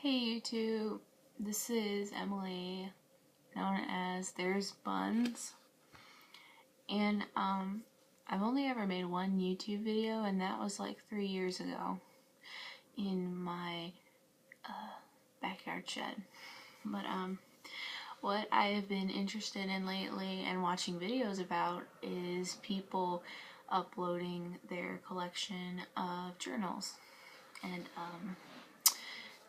Hey YouTube, this is Emily, known as There's Buns, and I've only ever made one YouTube video, and that was like 3 years ago in my backyard shed. But what I have been interested in lately and watching videos about is people uploading their collection of journals and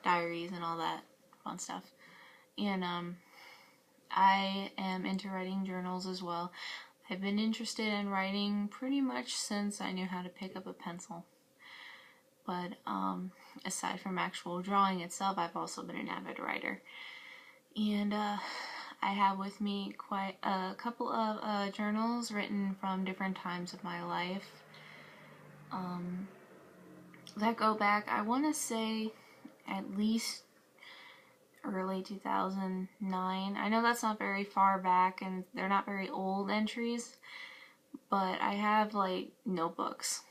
diaries and all that fun stuff. And I am into writing journals as well. I've been interested in writing pretty much since I knew how to pick up a pencil. But aside from actual drawing itself, I've also been an avid writer. And I have with me quite a couple of journals written from different times of my life that go back, I want to say, at least early 2009. I know that's not very far back and they're not very old entries, but I have like notebooks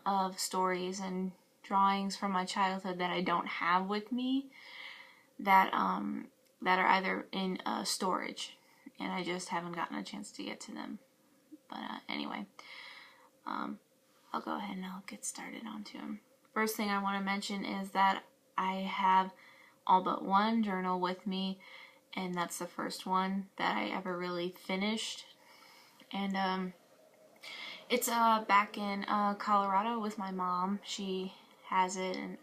of stories and drawings from my childhood that I don't have with me that are either in storage and I just haven't gotten a chance to get to them. But anyway, I'll go ahead and I'll get started onto them. First thing I want to mention is that I have all but one journal with me, and that's the first one that I ever really finished. And it's back in Colorado with my mom. She has it, and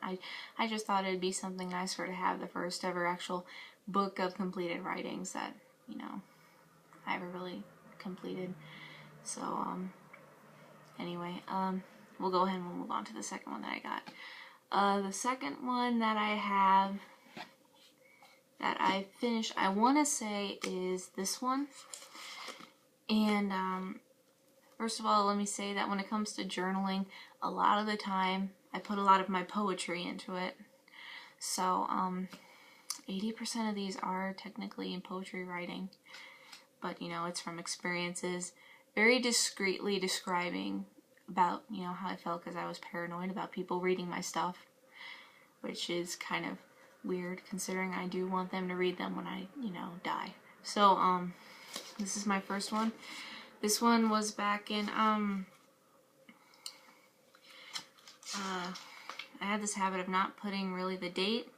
I just thought it'd be something nice for her to have, the first ever actual book of completed writings that, you know, I ever really completed. So anyway, we'll go ahead and we'll move on to the second one that I got. The second one that I have that I finished, I want to say, is this one. And first of all, let me say that when it comes to journaling, a lot of the time I put a lot of my poetry into it. So 80% of these are technically in poetry writing, but you know, it's from experiences, very discreetly describing about, you know, how I felt because I was paranoid about people reading my stuff, which is kind of weird considering I do want them to read them when I, you know, die. So this is my first one. This one was back in I had this habit of not putting really the date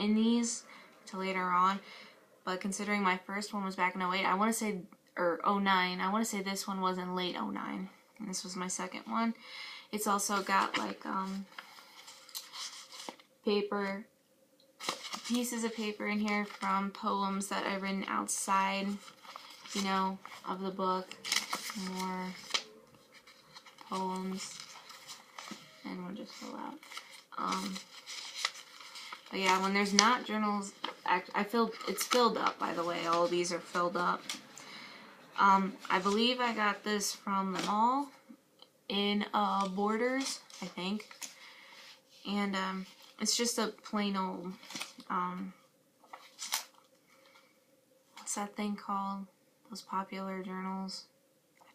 in these till later on, but considering my first one was back in 08, I want to say, or 09, I want to say this one was in late 09, and this was my second one. It's also got like paper, pieces of paper in here from poems that I've written outside, you know, of the book. More poems, and we'll just fill out. But yeah, when there's not journals, it's filled up, by the way. All of these are filled up. I believe I got this from the mall in Borders, I think. And it's just a plain old, what's that thing called? Those popular journals.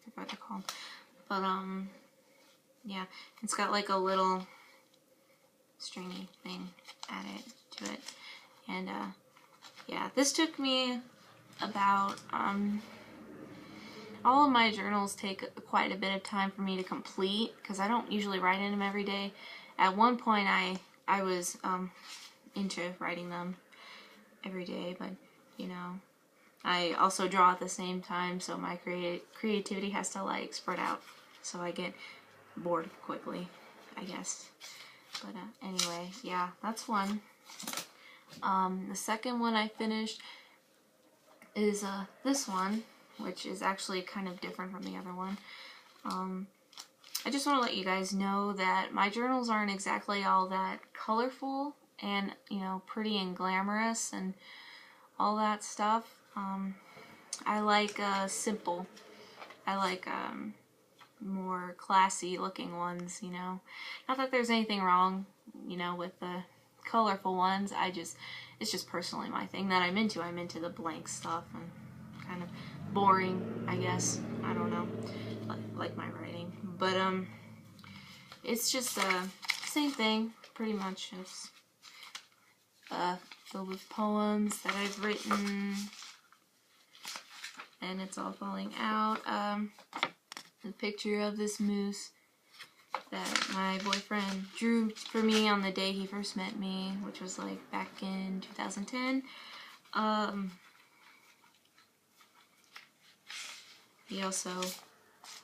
I forgot what they're called. But yeah, it's got like a little stringy thing added to it. And yeah, this took me about all of my journals take quite a bit of time for me to complete because I don't usually write in them every day. At one point I was into writing them every day, but you know, I also draw at the same time, so my creativity has to like spread out, so I get bored quickly, I guess. But anyway, yeah, that's one. The second one I finished is this one, which is actually kind of different from the other one. I just want to let you guys know that my journals aren't exactly all that colorful and, you know, pretty and glamorous and all that stuff. I like simple. I like more classy looking ones, you know. Not that there's anything wrong, you know, with the colorful ones. It's just personally my thing that I'm into. I'm into the blank stuff and kind of boring, I guess. I don't know. Like my writing. But it's just same thing, pretty much. It's filled with poems that I've written, and it's all falling out. A picture of this moose that my boyfriend drew for me on the day he first met me, which was like back in 2010. He also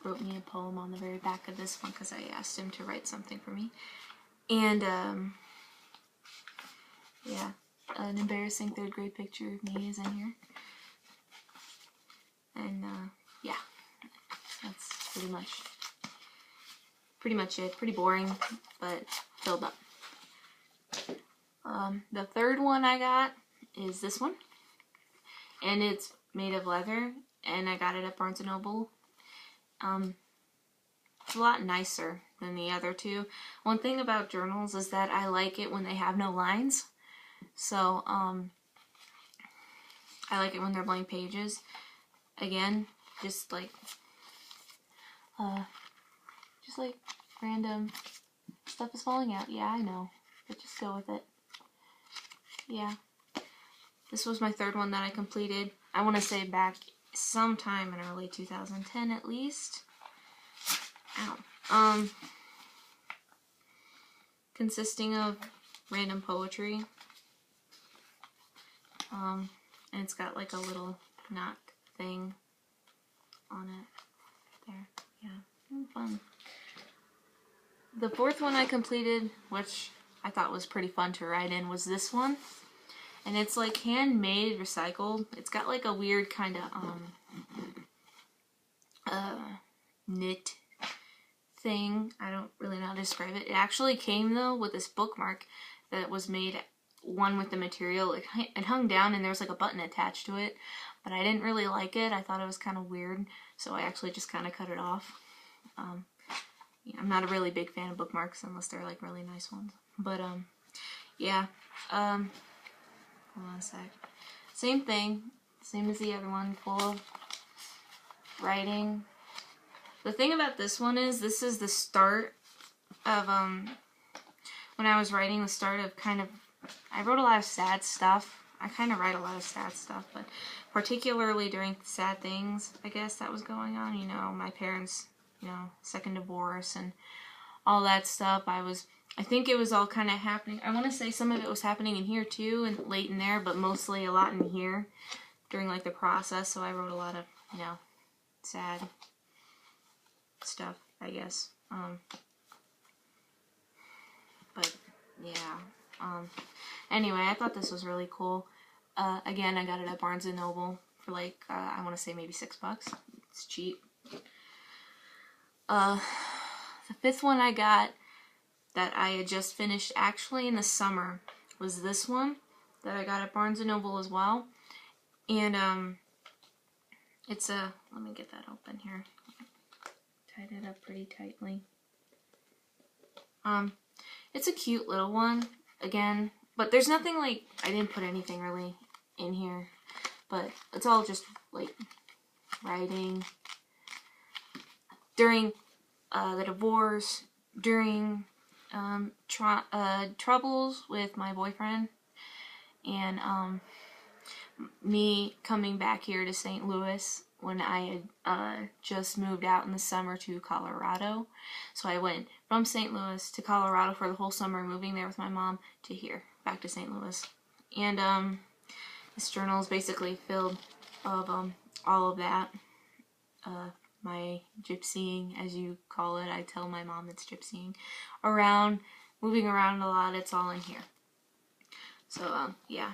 wrote me a poem on the very back of this one because I asked him to write something for me. And yeah, an embarrassing 3rd grade picture of me is in here. And yeah, that's pretty much it. Pretty boring, but filled up. The 3rd one I got is this one, and it's made of leather, and I got it at Barnes & Noble. It's a lot nicer than the other 2. One thing about journals is that I like it when they have no lines. So, I like it when they're blank pages. Again, just like random stuff is falling out. Yeah, I know, but just go with it. Yeah. This was my 3rd one that I completed. I want to say back sometime in early 2010 at least. Ow. Consisting of random poetry. And it's got like a little knot thing on it. There. Yeah. Fun. The 4th one I completed, which I thought was pretty fun to write in, was this one. And it's like handmade, recycled. It's got like a weird kind of knit thing. I don't really know how to describe it. It actually came though with this bookmark that was made one with the material. It hung down and there was like a button attached to it, but I didn't really like it. I thought it was kind of weird, so I actually just kind of cut it off. Yeah, I'm not a really big fan of bookmarks unless they're like really nice ones. But yeah. Hold on a sec. Same thing, same as the other one, full of writing. The thing about this one is, this is the start of, when I was writing, the start of kind of, I wrote a lot of sad stuff. I kind of write a lot of sad stuff, but particularly during sad things, I guess, that was going on. You know, my parents, you know, 2nd divorce and all that stuff. I think it was all kind of happening. I want to say some of it was happening in here too, and late in there, but mostly a lot in here during like the process. So I wrote a lot of, you know, sad stuff, I guess. But yeah. Anyway, I thought this was really cool. Again, I got it at Barnes & Noble for like, I want to say maybe $6. It's cheap. The 5th one I got that I had just finished actually in the summer was this one that I got at Barnes & Noble as well. And it's a, let me get that open here. Tied it up pretty tightly. It's a cute little one, again, but there's nothing like, I didn't put anything really in here, but it's all just like writing during the divorce, during troubles with my boyfriend, and me coming back here to St. Louis when I had just moved out in the summer to Colorado. So I went from St. Louis to Colorado for the whole summer, moving there with my mom, to here, back to St. Louis. And this journal is basically filled of all of that. My gypsying, as you call it. I tell my mom it's gypsying. Moving around a lot, it's all in here. So, yeah,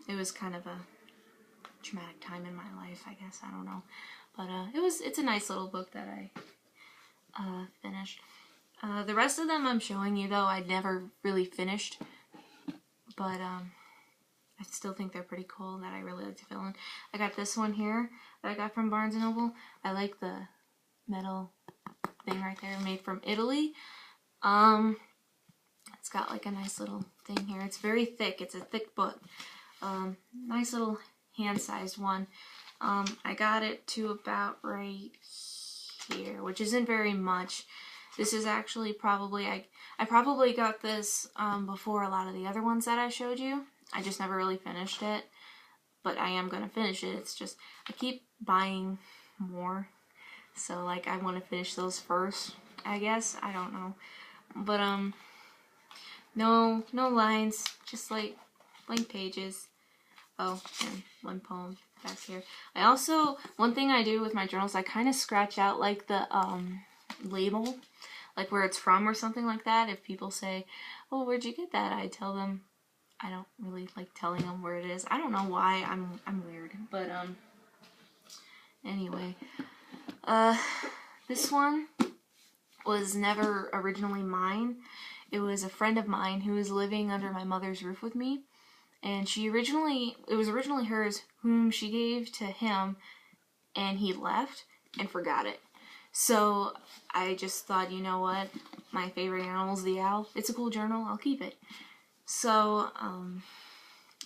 it was kind of a traumatic time in my life, I guess. I don't know. But it's a nice little book that I finished. The rest of them I'm showing you, though, I'd never really finished. But I still think they're pretty cool, that I really like to fill in. I got this one here that I got from Barnes & Noble. I like the metal thing right there, made from Italy. It's got like a nice little thing here. It's very thick. It's a thick book. Nice little hand-sized one. I got it to about right here, which isn't very much. This is actually probably, I probably got this before a lot of the other ones that I showed you. I just never really finished it. But I am gonna finish it. It's just I keep buying more, so like I want to finish those first, I guess. I don't know, but no lines, just like blank pages. Oh, and one poem back here. I also, one thing I do with my journals, I kind of scratch out like the label, like where it's from or something like that. If people say, "Oh, where'd you get that?" I tell them. I don't really like telling them where it is. I don't know why. I'm weird, but anyway, this one was never originally mine. It was a friend of mine who was living under my mother's roof with me, and it was originally hers, whom she gave to him, and he left and forgot it. So I just thought, you know what? My favorite animal is the owl. It's a cool journal. I'll keep it. So,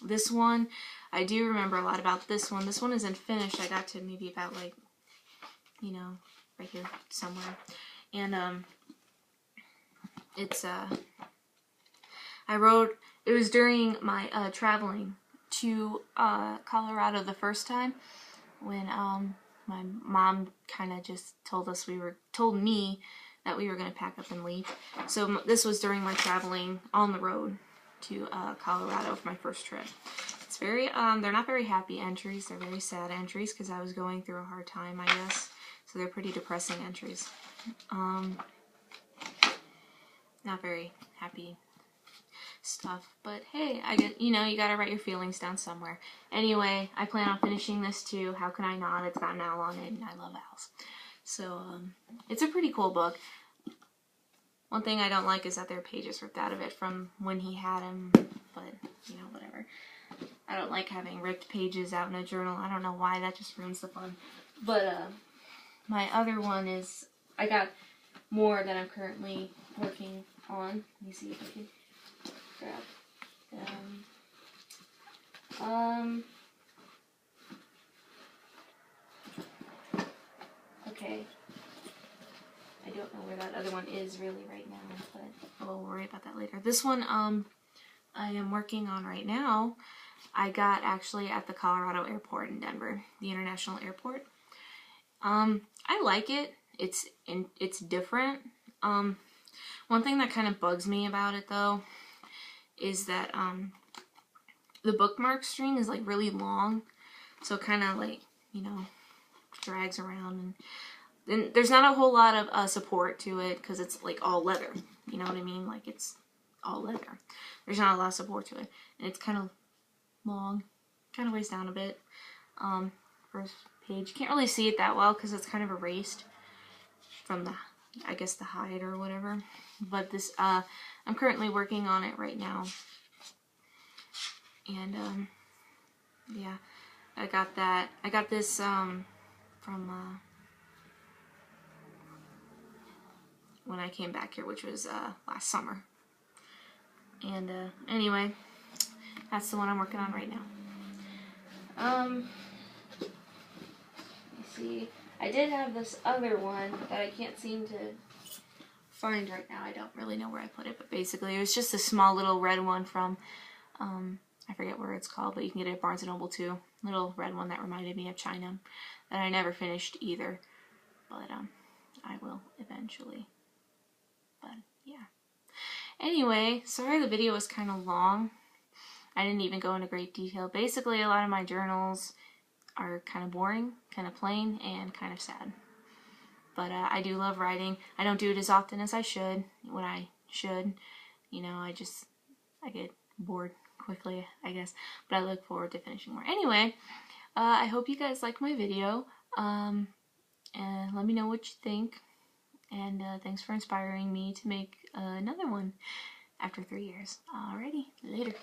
this one, I do remember a lot about this one. This one isn't finished. I got to maybe about, like, you know, right here somewhere. And, it's, I wrote, it was during my, traveling to, Colorado the first time, when, my mom kind of just told me that we were going to pack up and leave. So this was during my traveling on the road to Colorado for my first trip. It's very, they're not very happy entries. They're very sad entries because I was going through a hard time, I guess. So they're pretty depressing entries. Not very happy stuff. But hey, I get, you know, you gotta write your feelings down somewhere. Anyway, I plan on finishing this too. How can I not? It's got an owl on it and I love owls. So, it's a pretty cool book. One thing I don't like is that there are pages ripped out of it from when he had him, but, you know, whatever. I don't like having ripped pages out in a journal. I don't know why, that just ruins the fun. But, my other one is, I got more that I'm currently working on. Let me see if I can grab them. Okay. I don't know where that other one is really right now, but we'll worry about that later. This one, I am working on right now. I got actually at the Colorado airport in Denver, the international airport. I like it. It's different. One thing that kind of bugs me about it though is that the bookmark string is like really long, so kind of like, you know, drags around, and there's not a whole lot of support to it because it's like all leather. You know what I mean? Like it's all leather. There's not a lot of support to it, and it's kind of long, kind of weighs down a bit. First page, can't really see it that well because it's kind of erased from the, I guess, the hide or whatever. But this, I'm currently working on it right now, and yeah, I got that. I got this from when I came back here, which was last summer. And anyway, that's the one I'm working on right now. Let me see. I did have this other one that I can't seem to find right now. I don't really know where I put it, but basically it was just a small little red one from, I forget where it's called, but you can get it at Barnes & Noble too. Little red one that reminded me of China that I never finished either, but I will eventually. But yeah. Anyway, sorry the video was kind of long. I didn't even go into great detail. Basically, a lot of my journals are kind of boring, kind of plain, and kind of sad. But I do love writing. I don't do it as often as I should, when I should. You know, I get bored quickly, I guess. But I look forward to finishing more. Anyway, I hope you guys liked my video. And let me know what you think. And thanks for inspiring me to make another one after 3 years. Alrighty, later.